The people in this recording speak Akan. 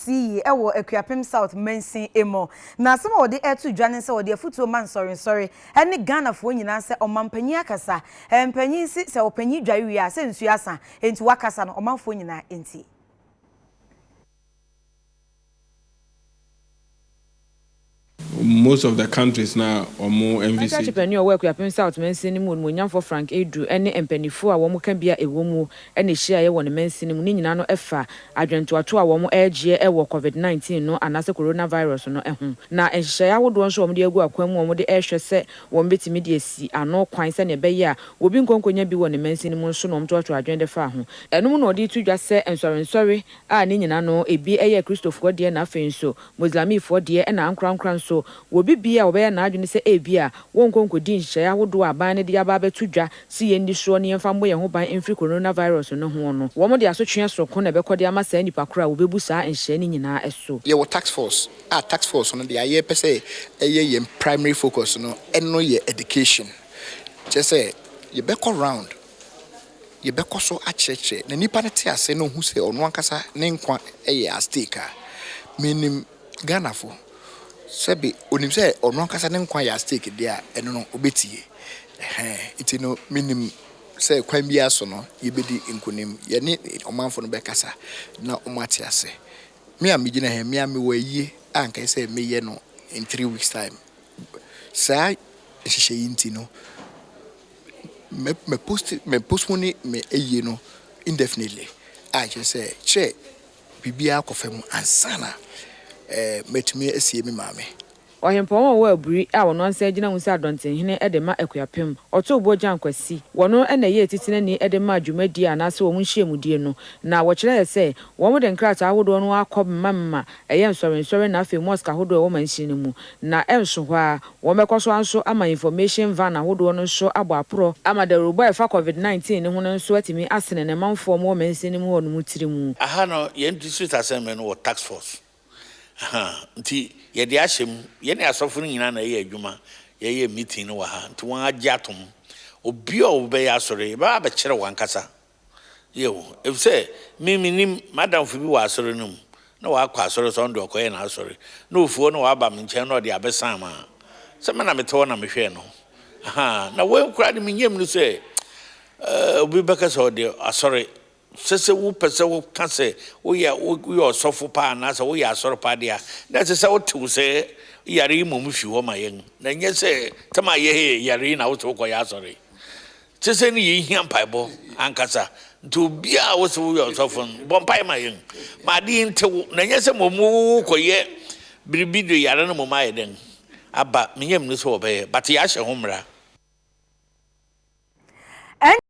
MCE ewo Akuapem South MCE emo na asem odi etu dwane se odi afutuo man sorry ene Ghana fo nyina se omampanyi akasa empanyi si se opanyi dwae wi a se nsu asa enti wakasa no omanfo nyina enti most of the countries now or more MVC. Entrepreneur work Akuapem South MCE ni mu nyamfo Frank Edu ene empanifo a wo mu kan bia ewo mu ene hia ye wo ne MCE ni mu ni nyina no efa adwentoato a wo mu age ewo Covid-19 no anase coronavirus no eho na enhyeya wodo nso wo mu de agu akwan mu wo mu de ehwe se wo mbetimi de asi ano kwan se ne beye a obi nkonkonya bi wo ne MCE ni mu nso no mtoato adwende fa ho enum no odi tudwa se ensori a ni nyina no ebi eye Christopher de na afen so Muslimifo de na ankrankran so wobi bia obeya na adwene se ebia wonkonkodi nhyeya wodo aban ne de aba betudwa si yendi so ne yemfa mbo ye ho ban emfri coronavirus no ho no wo mo de asotwe asoko na bekode ama saa nipa kora wo bebu saa nhye ni nyina eso ye wo tax force no de aye pese eye ye primary focus no eno ye education je say ye be ko round ye be ko so acheche na nipa ne te ase no hu se ono ankasa ne nkwa eye a stake minim Ghana fo sebi onim se ono ankasa ne nkwa ya stake dia eno no obetie iti no minim se kwan bia so no yebedi nkonim ye ne omanfo no bekasa na omati ase me am gina he me am wayi anka se me ye no in 3 weeks time sa hihye yinti no me postpone me eye no indefinitely I just say che bibia akofem ansana metumi asie me maame ohempon wo aburi a wono ansa agina hu se adonten hene edema Akuapem oto bojan kwasi wono ena ye titine ni edema adwumadi anase wo nhyiemudie no na wo kire se wo mo de nkrata ahodo no akobmamma eye nsori na afi mosque ahodo wo manhyini mu na enso ho a wo mekoso anso ama information van ahodo no so abo apro ama de robo efa Covid-19 ne ho no so atimi asene ne manfo mo manhyini mu wo no mutiri mu aha no ye district assembly no tax force nti ye de ahyem ye ne asofo nyina na ye adwuma ye meeting no wa ha nti won agye atom obi o be ya asore ba ba kire wankasa yo if say nim madam fu bi wa asore no na wa akwa asore so ndo koye na asore na ofuo no wa ba me nche no de abesan ma se me na meto na mehwe no na we kura de menyem no say obi beka so de asore sese wo pese wo kase wo ya osofo pa na se wo ya asoro pa dia na sese wo tu se yare mom fi ho ma yen na nye se tama ye yare na wo to ko ya asore sese ni ye hia mpaibo ankasa nto bia wo se wo ya osofo bo mpai ma yen ma di nte na nye se mom ko ye biribido yare no mom aye den aba menyem no so obeye but ya hye ho mra